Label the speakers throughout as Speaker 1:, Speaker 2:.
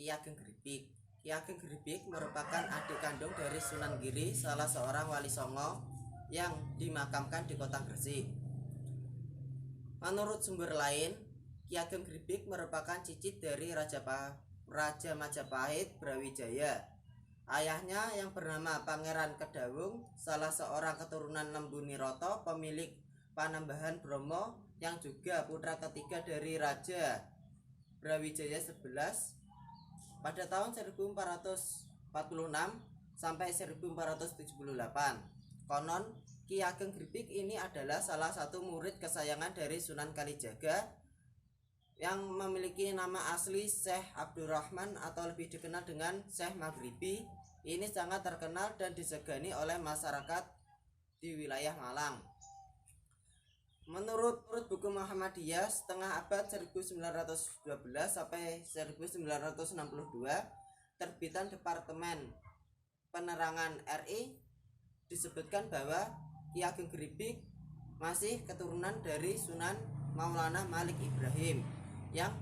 Speaker 1: Ki Ageng Gripik. Ki Ageng Gripik merupakan adik kandung dari Sunan Giri, salah seorang wali songo yang dimakamkan di kota Gresik. Menurut sumber lain, Ki Ageng Gripik merupakan cicit dari Raja Majapahit Brawijaya. Ayahnya yang bernama Pangeran Kedawung, salah seorang keturunan Lembu Niroto, pemilik Panembahan Bromo, yang juga putra ketiga dari Raja Brawijaya 11 pada tahun 1446 sampai 1478. Konon Ki Ageng Gripik ini adalah salah satu murid kesayangan dari Sunan Kalijaga yang memiliki nama asli Syekh Abdurrahman atau lebih dikenal dengan Syekh Maghribi. Ini sangat terkenal dan disegani oleh masyarakat di wilayah Malang. Menurut buku Muhammadiyah setengah abad 1912 sampai 1962, terbitan Departemen Penerangan RI, disebutkan bahwa Ki Ageng Gripik masih keturunan dari Sunan Maulana Malik Ibrahim yang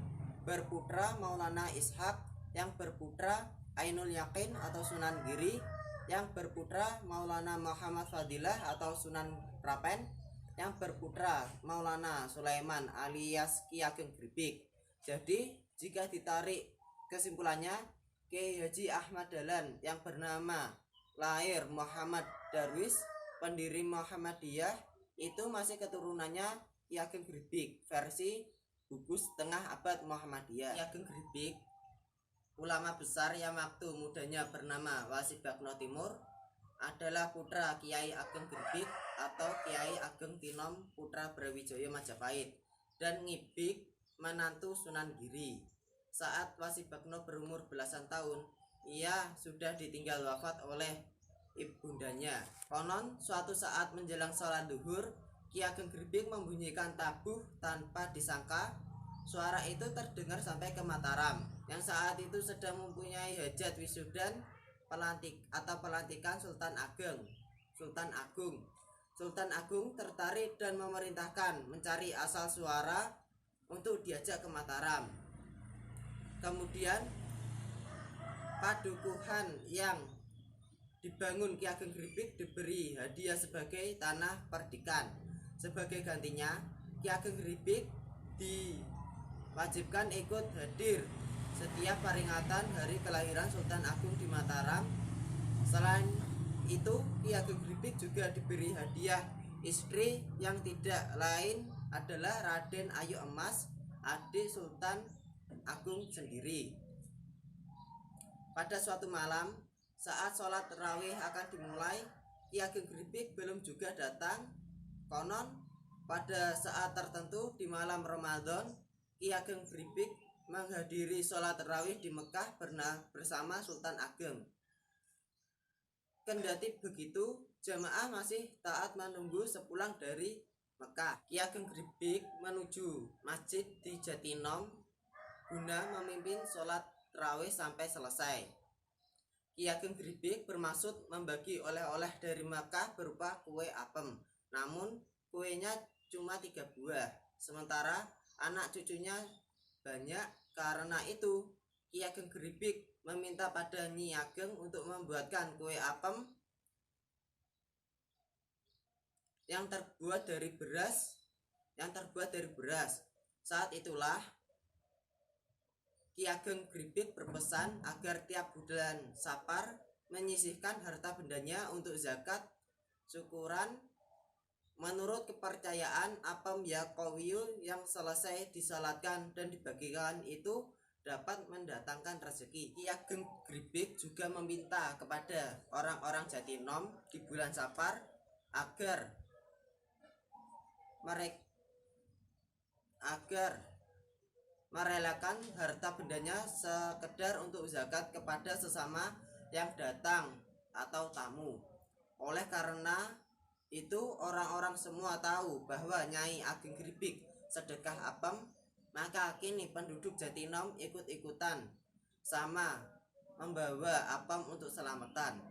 Speaker 1: berputra Maulana Ishak, yang berputra Ainul Yakin atau Sunan Giri, yang berputra Maulana Muhammad Fadilah atau Sunan Prapen, yang berputra Maulana Sulaiman alias Ki Ageng Gripik. Jadi jika ditarik kesimpulannya, Kiai Haji Ahmad Dahlan yang bernama lahir Muhammad Darwis, pendiri Muhammadiyah, itu masih keturunannya Ki Ageng Gripik versi buku setengah abad Muhammadiyah. Ki Ageng Gripik, ulama besar yang waktu mudanya bernama Wasibakno Timur, adalah putra Kiai Ageng Gripik atau Kiai Ageng Tinom putra Brawijaya Majapahit dan Ngibik menantu Sunan Giri. Saat Wasibakno berumur belasan tahun, ia sudah ditinggal wafat oleh ibundanya. Konon suatu saat menjelang sholat duhur, Ki Ageng Gripik membunyikan tabuh tanpa disangka. Suara itu terdengar sampai ke Mataram, yang saat itu sedang mempunyai hajat wisudan pelantikan Sultan Agung. Sultan Agung tertarik dan memerintahkan mencari asal suara untuk diajak ke Mataram. Kemudian padukuhan yang dibangun Ki Ageng Gripik diberi hadiah sebagai tanah perdikan. Sebagai gantinya, Ki Ageng Gripik diwajibkan ikut hadir setiap peringatan hari kelahiran Sultan Agung di Mataram. Selain itu, Ki Ageng Gripik juga diberi hadiah istri yang tidak lain adalah Raden Ayu Emas, adik Sultan Agung sendiri. Pada suatu malam, saat sholat tarawih akan dimulai, Ki Ageng Gripik belum juga datang. Konon pada saat tertentu di malam Ramadan, Ki Ageng Gripik menghadiri sholat tarawih di Mekah bersama Sultan Ageng. Kendati begitu, jamaah masih taat menunggu sepulang dari Mekah. Ki Ageng Gripik menuju masjid di Jatinom guna memimpin sholat tarawih sampai selesai. Ki Ageng Gripik bermaksud membagi oleh-oleh dari Mekah berupa kue apem. Namun kuenya cuma 3 buah, sementara anak cucunya banyak. Karena itu Ki Ageng Gripik meminta pada Nyi Ageng untuk membuatkan kue apem yang terbuat dari beras. Saat itulah Ki Ageng Gripik berpesan agar tiap bulan Sapar menyisihkan harta bendanya untuk zakat syukuran. Menurut kepercayaan, apem Yaqowiyu yang selesai disalatkan dan dibagikan itu dapat mendatangkan rezeki. Ki Ageng Gripik juga meminta kepada orang-orang Jatinom di bulan Sapar agar merelakan harta bendanya sekedar untuk zakat kepada sesama yang datang atau tamu. Oleh karena itu orang-orang semua tahu bahwa Nyai Ageng Gripik sedekah apem, maka kini penduduk Jatinom ikut-ikutan sama membawa apem untuk selamatan.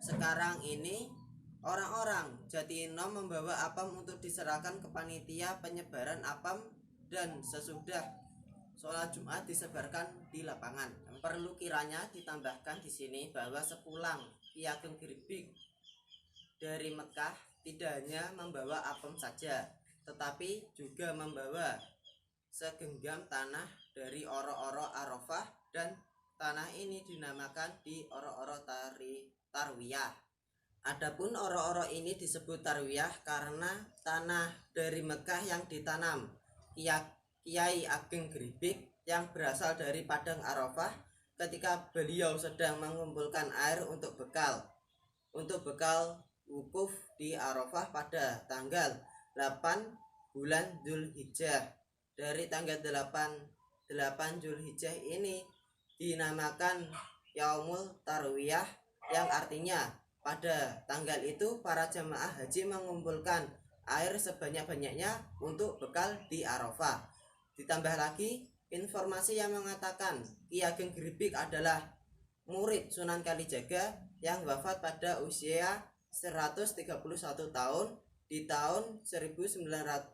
Speaker 1: Sekarang ini orang-orang Jatinom membawa apem untuk diserahkan ke panitia penyebaran apem, dan sesudah sholat Jumat disebarkan di lapangan. Perlu kiranya ditambahkan di sini bahwa sepulang Ki Ageng Geribik dari Mekah tidak hanya membawa apem saja, tetapi juga membawa segenggam tanah dari oro-oro Arafah, dan tanah ini dinamakan di oro-oro Tarwiyah. Adapun oro-oro ini disebut Tarwiyah karena tanah dari Mekah yang ditanam Kiai Ageng Geribik yang berasal dari Padang Arafah ketika beliau sedang mengumpulkan air untuk bekal wukuf di Arafah pada tanggal 8 bulan Zulhijjah. Dari tanggal 8 Zulhijjah ini dinamakan Yaumul Tarwiyah, yang artinya pada tanggal itu para jemaah haji mengumpulkan air sebanyak-banyaknya untuk bekal di Arafah. Ditambah lagi informasi yang mengatakan Ki Ageng Geribik adalah murid Sunan Kalijaga yang wafat pada usia 131 tahun di tahun 1586